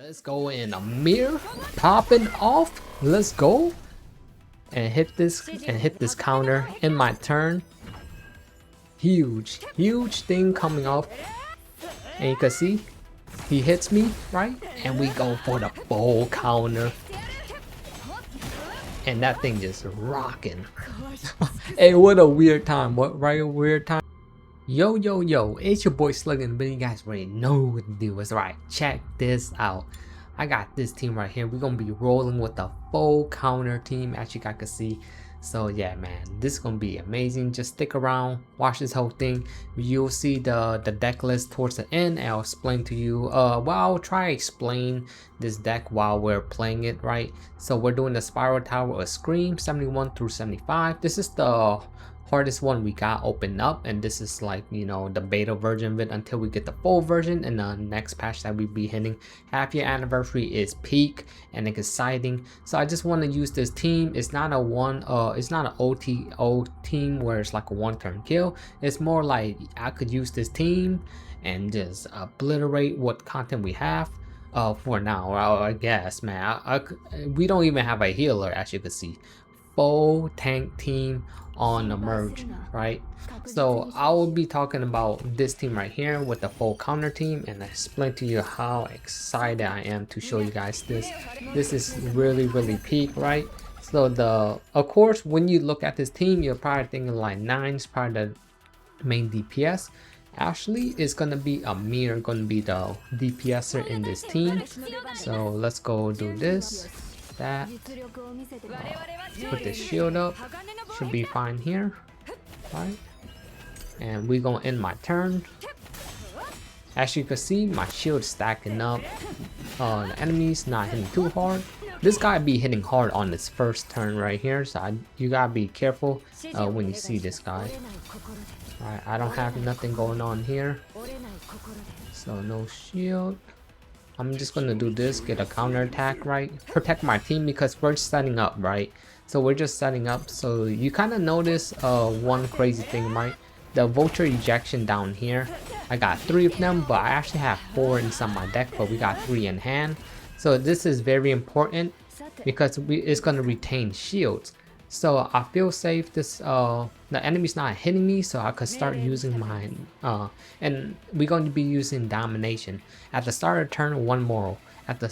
Let's go in a mirror, popping off. Let's go and hit this counter in my turn. Huge thing coming off, and you can see he hits me right, and we go for the full counter, and that thing just rocking. Hey, what a weird time! What right a weird time. Yo, it's your boy Sluggin', but you guys already know what to do. It's right. Check this out. I got this team right here. We're gonna be rolling with the full counter team, as you guys can see. So yeah, man, this is gonna be amazing. Just stick around, watch this whole thing. You'll see the deck list towards the end, and I'll explain to you. Well, I'll try to explain this deck while we're playing it, right? So we're doing the Spiral Tower of Scream 71 through 75. This is the hardest one we got opened up, and this is like, you know, the beta version of it until we get the full version. And the next patch that we be hitting, half year anniversary, is peak and exciting. So I just want to use this team. It's not a it's not an OTO team where it's like a one-turn kill. It's more like I could use this team and just obliterate what content we have for now. I guess, man, we don't even have a healer, as you can see. Full tank team on the merge, right? So I will be talking about this team right here with the full counter team, and I explain to you how excited I am to show you guys this. This is really peak, right? So of course, when you look at this team, you're probably thinking like 9's probably the main DPS. Actually, it's gonna be Amir gonna be the DPSer in this team. So let's go do this, that, put the shield up, should be fine here, right? And we gonna end my turn. As you can see, my shield stacking up. The enemy's not hitting too hard. This guy be hitting hard on his first turn right here, so you gotta be careful when you see this guy. Alright, I don't have nothing going on here, so no shield. I'm just gonna do this, get a counter attack, right? Protect my team because we're setting up, right? So we're just setting up. So you kind of notice one crazy thing, right? The vulture ejection down here, I got 3 of them, but I actually have 4 inside my deck, but we got 3 in hand. So this is very important because it's gonna retain shields. So I feel safe. This the enemy's not hitting me, so I could start using mine. And we're going to be using domination at the start of turn, 1 moral at the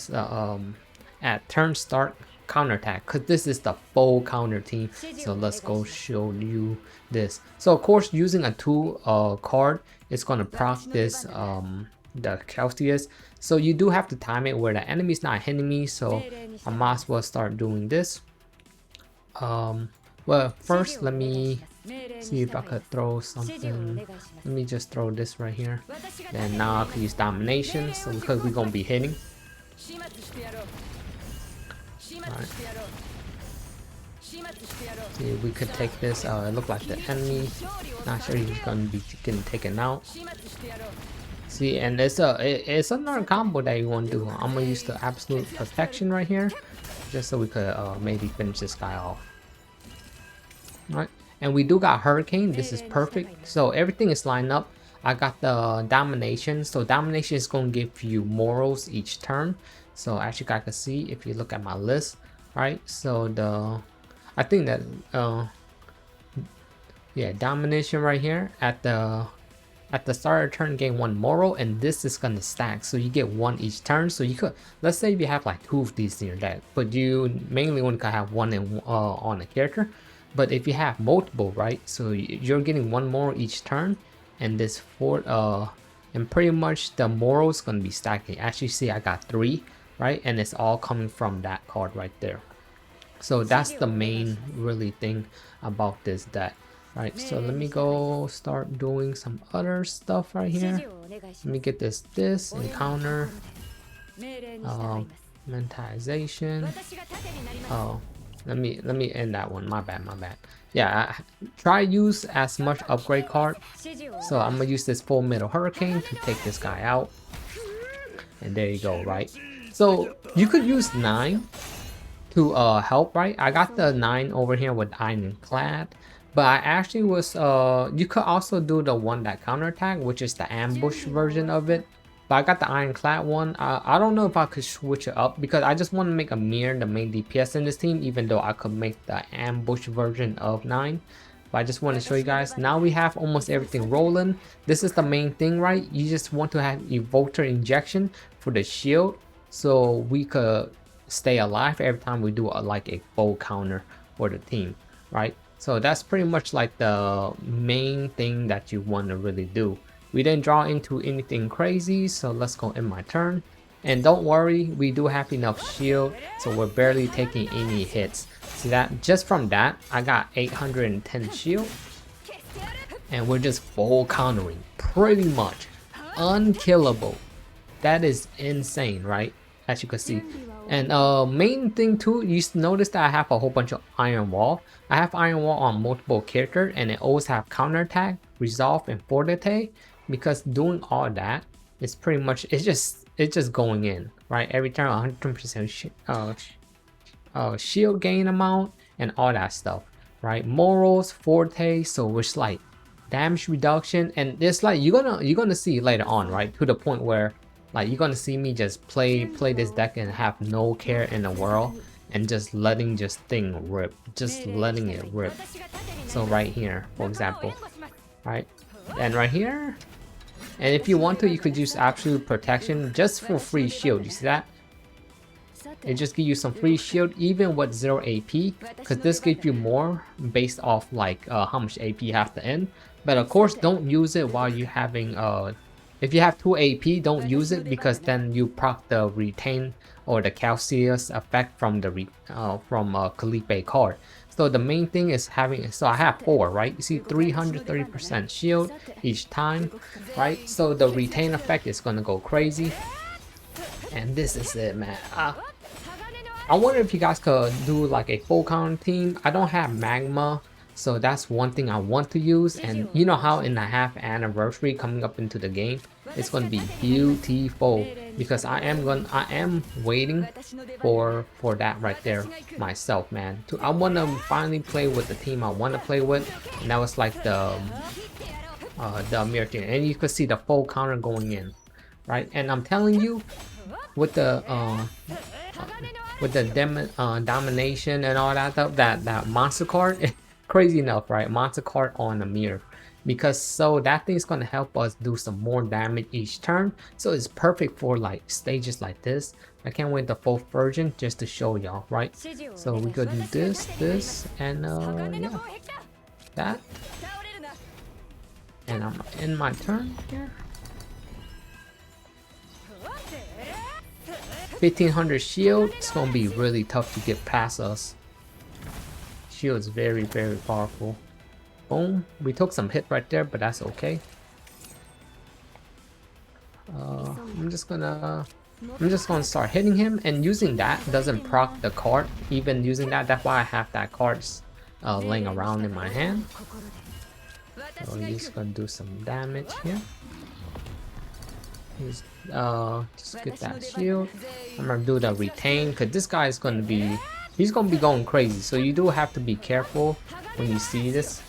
at turn start, counterattack, because this is the full counter team. So let's go show you this. So of course, using a 2 card, it's gonna proc this the Celsius. So you do have to time it where the enemy's not hitting me, so I might as well start doing this. Well, first let me see if I could throw something. Let me just throw this right here, and now I can use domination, so because we're gonna be hitting. Alright. See, we could take this. It looked like the enemy, not sure he's gonna be getting taken out. See, and it's another combo that you want to do. I'm gonna use the absolute perfection right here, just so we could maybe finish this guy off. Right, and we do got hurricane. This is perfect, so everything is lined up. I got the domination, so domination is going to give you morals each turn. So as you guys can see, if you look at my list, right, so I think that yeah, domination right here at the start of turn, gain 1 moral, and this is gonna stack, so you get 1 each turn. So you could, let's say if you have like 2 of these in your deck, but you mainly want to have 1 in on a character. But if you have multiple, right, so you're getting 1 moral each turn, and this 4 and pretty much the moral is gonna be stacking. As you see, I got 3, right, and it's all coming from that card right there. So that's the main really thing about this deck. Right, so let me go start doing some other stuff right here. Let me get this encounter, mentalization. Oh, let me end that one. My bad. Yeah, try use as much upgrade card. So I'm gonna use this full metal hurricane to take this guy out, and there you go. Right, so you could use 9 to help. Right, I got the 9 over here with ironclad. But I actually was you could also do the one that counterattack, which is the ambush version of it. But I got the ironclad one. I don't know if I could switch it up because I just want to make a mirror the main DPS in this team, even though I could make the ambush version of 9. But I just want to show you guys. Now we have almost everything rolling. This is the main thing, right? You just want to have Evoker injection for the shield, so we could stay alive every time we do like a full counter for the team, right? So that's pretty much like the main thing that you want to really do. We didn't draw into anything crazy, so let's go in my turn. And don't worry, we do have enough shield, so we're barely taking any hits. See that? Just from that, I got 810 shield. And we're just full countering, pretty much. Unkillable. That is insane, right? As you can see. And main thing too, you notice that I have a whole bunch of iron wall. I have iron wall on multiple characters, and it always have counterattack, resolve, and fortitude. Because doing all that is pretty much it's just going in, right? Every turn 100% shield gain amount and all that stuff, right? Morals, forte, so it's like damage reduction, and it's like you're gonna see later on, right? To the point where like you're gonna see me just play this deck and have no care in the world and just letting thing rip, just letting it rip. So right here, for example, right, and right here. And if you want to, you could use absolute protection just for free shield. You see that? It just gives you some free shield even with 0 AP, because this gives you more based off like how much AP you have to end. But of course, don't use it while you're having if you have 2 AP, don't use it, because then you proc the retain or the Calcius effect from the Calipe card. So the main thing is having, so I have 4, right? You see 330% shield each time, right? So the retain effect is gonna go crazy. And this is it, man. I wonder if you guys could do like a full counter team. I don't have magma, so that's one thing I want to use. And you know how in the half anniversary coming up into the game, it's going to be beautiful, because I am waiting for that right there myself, man. I want to finally play with the team I want to play with, and that was like the mirror team. And you can see the full counter going in, right? And I'm telling you, with the domination and all that stuff, that monster card, crazy enough, right? Monster card on the mirror, because so that thing's gonna help us do some more damage each turn. So it's perfect for like stages like this. I can't wait the full version just to show y'all, right? So we could do this, and yeah, that. And I'm in my turn here. 1500 shield. It's gonna be really tough to get past us. Shield is very powerful. Boom. We took some hit right there, but that's okay. I'm just gonna start hitting him, and using that doesn't proc the card. Even using that, that's why I have that cards laying around in my hand. So he's just gonna do some damage here. He's just get that shield. I'm gonna do the retain, because this guy is gonna be going crazy. So you do have to be careful when you see this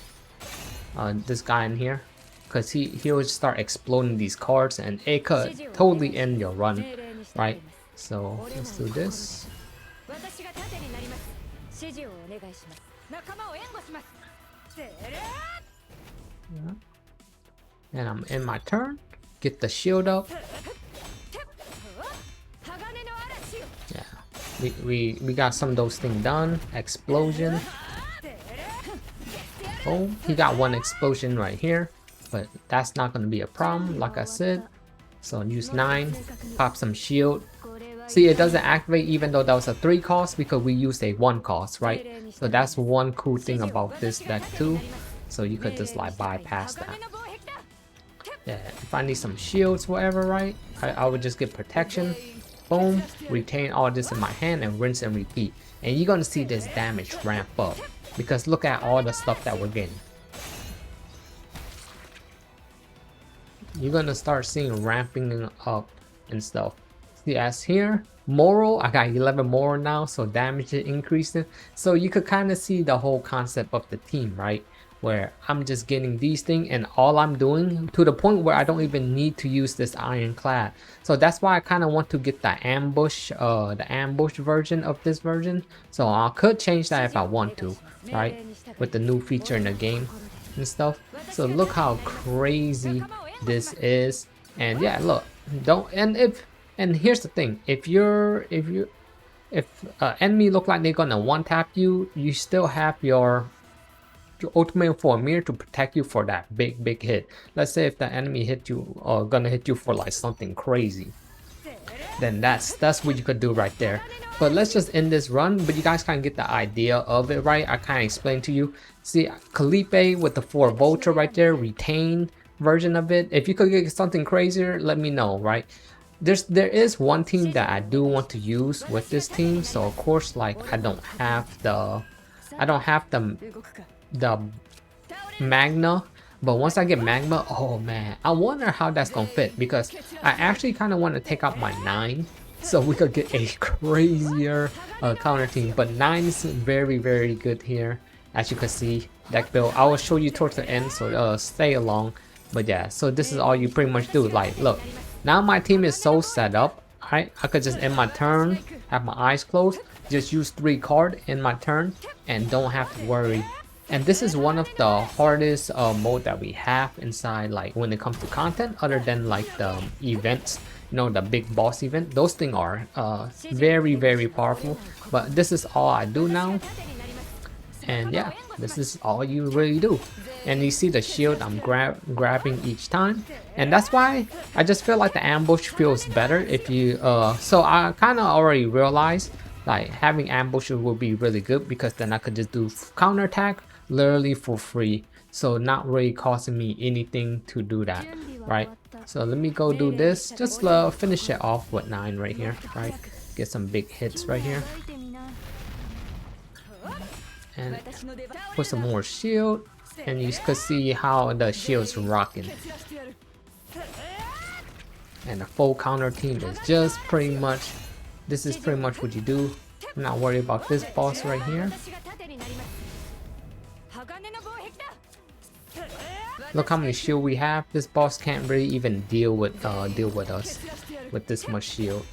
guy in here, because he'll start exploding these cards, and it could totally end your run, right? So let's do this. Yeah. And I'm in my turn. Get the shield up. Yeah, we got some of those things done. Explosion. Oh, he got one explosion right here, but that's not gonna be a problem, like I said. So use 9, pop some shield. See, it doesn't activate even though that was a 3 cost, because we used a 1 cost, right? So that's one cool thing about this deck too. So you could just like bypass that. Yeah, if I need some shields, whatever, right? I would just get protection. Boom, retain all this in my hand and rinse and repeat. And you're gonna see this damage ramp up, because look at all the stuff that we're getting. You're gonna start seeing ramping up and stuff. See, as here, moral, I got 11 moral now, so damage is increasing. So you could kind of see the whole concept of the team, right? where I'm just getting these things and all I'm doing to the point where I don't even need to use this ironclad. So that's why I kind of want to get the ambush version of this version. So I could change that if I want to, right, with the new feature in the game and stuff. So look how crazy this is. And yeah, look, don't, and here's the thing, if enemy look like they're gonna one tap you, you still have your ultimate for a mirror to protect you for that big hit. Let's say if the enemy hit you or gonna hit you for like something crazy, then that's what you could do right there. But let's just end this run, but you guys kind of get the idea of it, right? I kind of explained to you. See, Calipe with the 4 vulture right there, retain version of it. If you could get something crazier, let me know, right? There is one team that I do want to use with this team, so of course, like, I don't have the Magna, but once I get Magma, oh man, I wonder how that's gonna fit, because I actually kind of want to take out my 9 so we could get a crazier counter team. But 9 is very good here, as you can see. Deck build, I will show you towards the end, so stay along. But yeah, so this is all you pretty much do. Like, look, now my team is so set up, right? I could just end my turn, have my eyes closed, just use 3 cards in my turn, and don't have to worry. And this is one of the hardest mode that we have inside, like when it comes to content, other than like the events, you know, the big boss event. Those things are very powerful. But this is all I do now. And yeah, this is all you really do. And you see the shield I'm grabbing each time, and that's why I just feel like the ambush feels better if you so I kind of already realized like having ambushes will be really good, because then I could just do counterattack literally for free, so not really costing me anything to do that, right? So let me go do this, just finish it off with 9 right here, right? Get some big hits right here. And put some more shield, and you can see how the shield's rocking. And the full counter team is just pretty much, this is pretty much what you do. I'm not worried about this boss right here. Look how many shield we have. This boss can't really even deal with us with this much shield.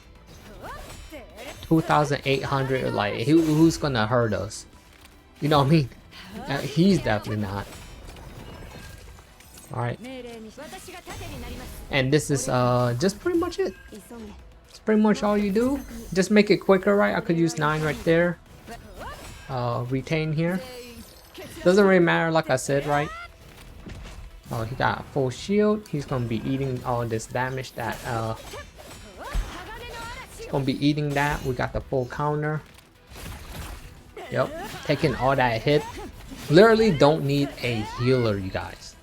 2,800, like who's gonna hurt us? You know what I mean? He's definitely not. Alright. And this is just pretty much it. It's pretty much all you do. Just make it quicker, right? I could use 9 right there. Retain here. Doesn't really matter, like I said, right? Oh, he got full shield. He's gonna be eating all this damage that he's gonna be eating that. We got the full counter. Yep, taking all that hit. Literally don't need a healer, you guys.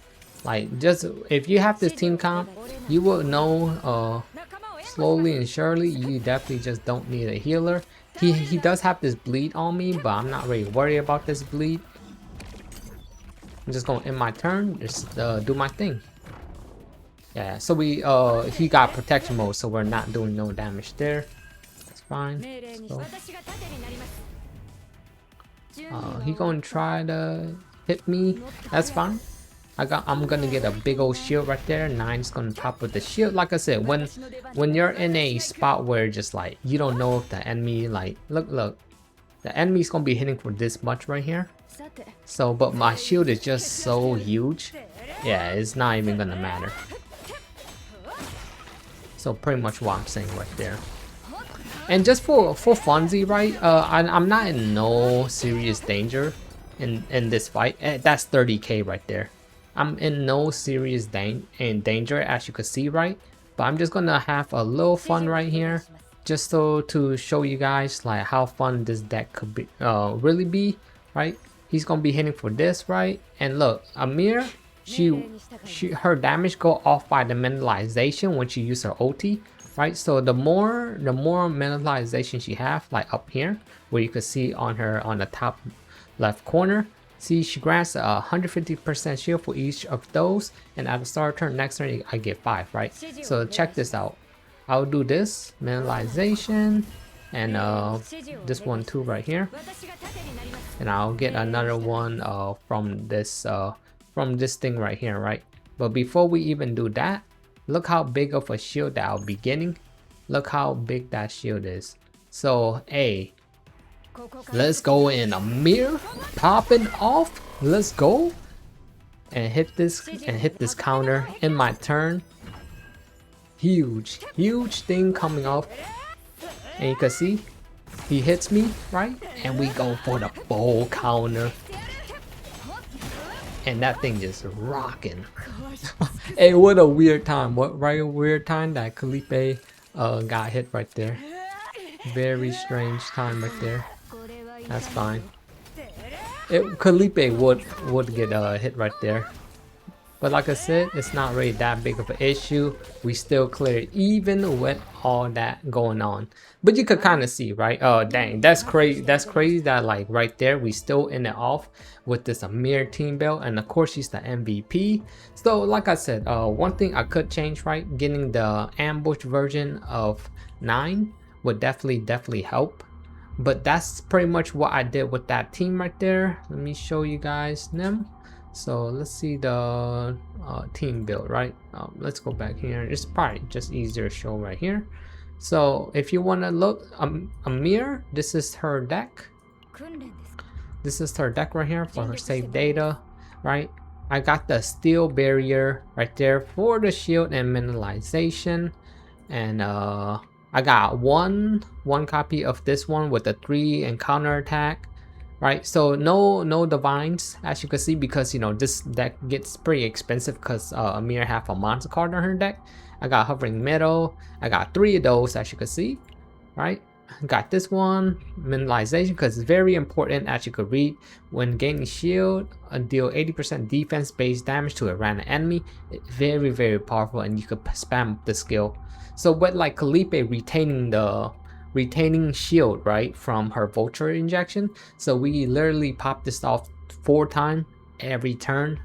Like, just if you have this team comp, you will know slowly and surely you definitely just don't need a healer. He does have this bleed on me, but I'm not really worried about this bleed. I'm just gonna end my turn, just do my thing. Yeah, so we he got protection mode, so we're not doing no damage there. That's fine. So, he gonna try to hit me. That's fine. I'm gonna get a big old shield right there. 9's gonna pop with the shield. Like I said, when you're in a spot where just like you don't know if the enemy, like look, the enemy's gonna be hitting for this much right here. So, but my shield is just so huge. Yeah, it's not even gonna matter. So pretty much what I'm saying right there. And just for funzy, right? I'm not in no serious danger in this fight. That's 30k right there. I'm in no serious danger, as you can see, right? But I'm just gonna have a little fun right here, just so to show you guys like how fun this deck could be, really be, right? He's gonna be hitting for this, right? And look, Amir, her damage go off by the mentalization when she uses her ulti. Right, so the more mentalization she have, like up here, where you can see on the top left corner, see she grants 150% shield for each of those, and at the start of turn, next turn I get 5, right? So check this out. I'll do this mentalization, and this one too right here. and I'll get another one from this thing right here, right? But before we even do that, look how big of a shield that I'll be getting. Look how big that shield is. So hey, let's go in a mirror popping off. Let's go and hit this counter in my turn. Huge thing coming off, and you can see he hits me, right? And we go for the full counter, and that thing just rocking. Hey, what a weird time. What right weird time that Felipe got hit right there. Very strange time right there. That's fine. Felipe would get hit right there. But like I said, it's not really that big of an issue. We still clear it even with all that going on. But you could kind of see, right? Oh dang, that's crazy. That's crazy that like right there we still end it off with this Amir team belt, and of course she's the MVP. So like I said, one thing I could change, right? Getting the ambush version of 9 would definitely help. But that's pretty much what I did with that team right there. Let me show you guys them. So let's see the team build, right? Let's go back here. It's probably just easier to show right here. So if you want to look, Amir, this is her deck. This is her deck right here for her save data, right? I got the steel barrier right there for the shield and mineralization, and I got one copy of this one with the 3 and counter attack. Right, so no divines, as you can see, because you know this deck gets pretty expensive because Amir have a monster card on her deck. I got hovering metal. I got 3 of those, as you can see. Right, got this one mineralization because it's very important, as you could read. When gaining shield, deal 80% defense based damage to a random enemy. It's very powerful, and you could spam the skill. So with like Felipe retaining shield, right, from her vulture injection, so we literally pop this off 4 times every turn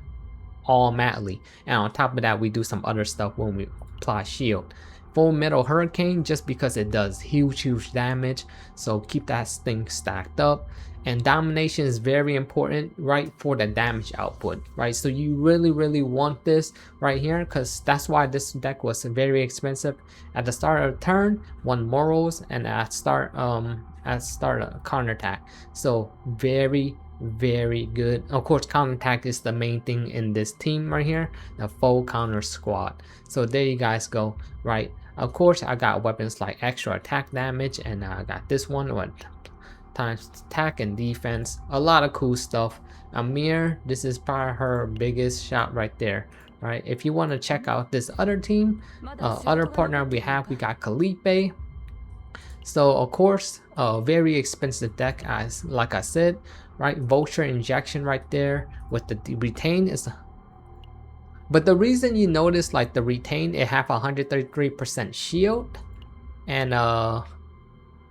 automatically, and on top of that we do some other stuff when we apply shield. Full metal hurricane, just because it does huge damage, so keep that thing stacked up. And domination is very important, right, for the damage output, right? So you really want this right here, because that's why this deck was very expensive. At the start of the turn, 1 morals, and at start a counter attack. So very good. Of course, counter attack is the main thing in this team right here, the full counter squad. So there you guys go, right? Of course, I got weapons like extra attack damage, and I got this one with times attack and defense. A lot of cool stuff. Amir, this is probably her biggest shot right there, right? If you want to check out this other team, other partner we got Felipe. So of course, a very expensive deck, as like I said, right? Vulture injection right there with the retain is. But the reason you notice like the retain, it have 133% shield,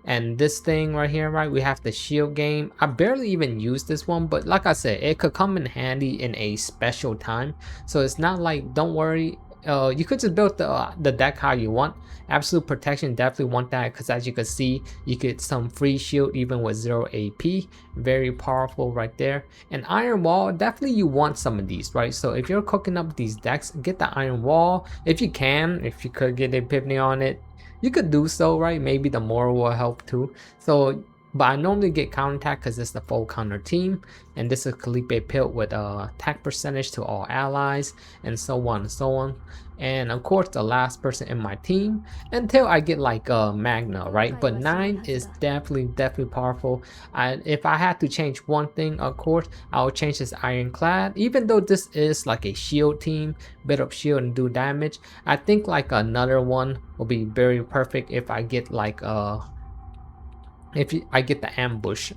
and this thing right here, right, we have the shield game. I barely even use this one, but like I said, it could come in handy in a special time. So it's not like, don't worry, you could just build the deck how you want. Absolute protection, definitely want that, because as you can see, you get some free shield even with 0 AP. Very powerful right there. And iron wall, definitely you want some of these, right? So if you're cooking up these decks, get the iron wall if you can. If you could get epiphany on it, you could do so, right? Maybe the moral will help too. So, but I normally get counter attack because it's the full counter team, and this is Felipe Pilt with attack percentage to all allies, and so on and so on. And of course, the last person in my team until I get like Magna, right? But 9 is definitely powerful. If I had to change one thing, of course, I would change this Ironclad. Even though this is like a shield team, build up shield and do damage, I think like another one will be very perfect if I get like I get the ambush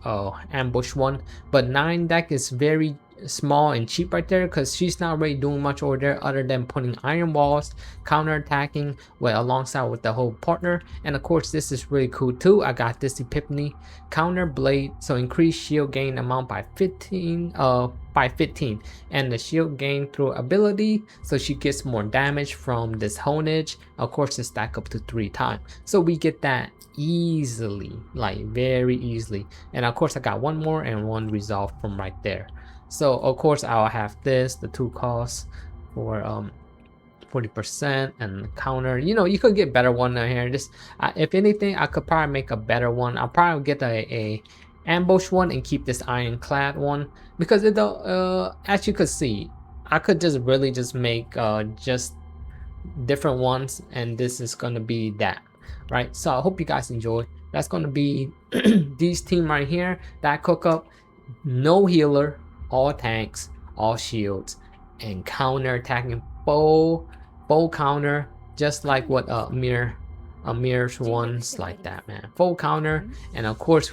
one. But 9 deck is very small and cheap right there, because she's not really doing much over there other than putting iron walls, counter attacking alongside with the whole partner. And of course, this is really cool too. I got this epiphany counter blade, so increase shield gain amount by 15 and the shield gain through ability, so she gets more damage from this honage. Of course, it stack up to 3 times, so we get that easily, like very easily. And of course I got one more and one resolve from right there. So of course I'll have this, the 2 costs for 40% and counter. You know, you could get better one here. Just if anything, I could probably make a better one. I'll probably get a ambush one and keep this ironclad one, because it as you could see, I could just really just make just different ones, and this is gonna be that, right? So I hope you guys enjoy. That's gonna be these team right here that cook up. No healer, all tanks, all shields, and counter attacking full counter, just like what Amir's ones like that, man. Full counter, and of course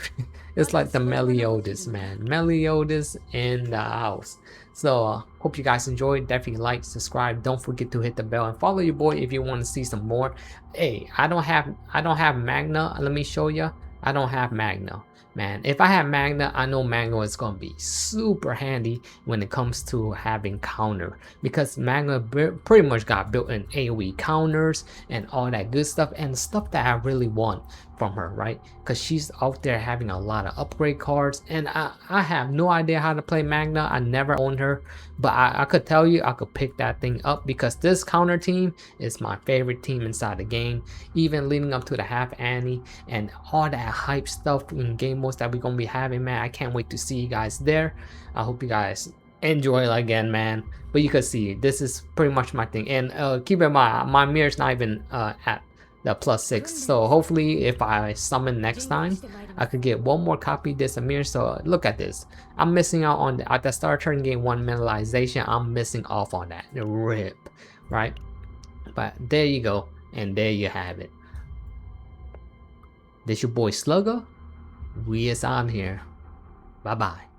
it's like the Meliodas, man. Meliodas in the house. So hope you guys enjoyed. Definitely like, subscribe, don't forget to hit the bell, and follow your boy if you want to see some more. Hey, I don't have Magna. Let me show you. I don't have Magna. Man, if I have Magna, I know Magna is gonna be super handy when it comes to having counter, because Magna pretty much got built-in AoE counters and all that good stuff, and stuff that I really want from her, right? Because she's out there having a lot of upgrade cards, and I have no idea how to play Magna. I never owned her, but I could tell you I could pick that thing up, because this counter team is my favorite team inside the game, even leading up to the half Annie and all that hype stuff in game modes that we're gonna be having, man. I can't wait to see you guys there. I hope you guys enjoy it again, man. But you can see this is pretty much my thing, and keep in mind my mirror's not even at the +6, so hopefully if I summon next time I could get one more copy of this Amir. So look at this, I'm missing out on at the start turn game 1 mentalization. I'm missing off on that, rip, right? But there you go, and there you have it. This your boy Slugger. We is on here. Bye bye.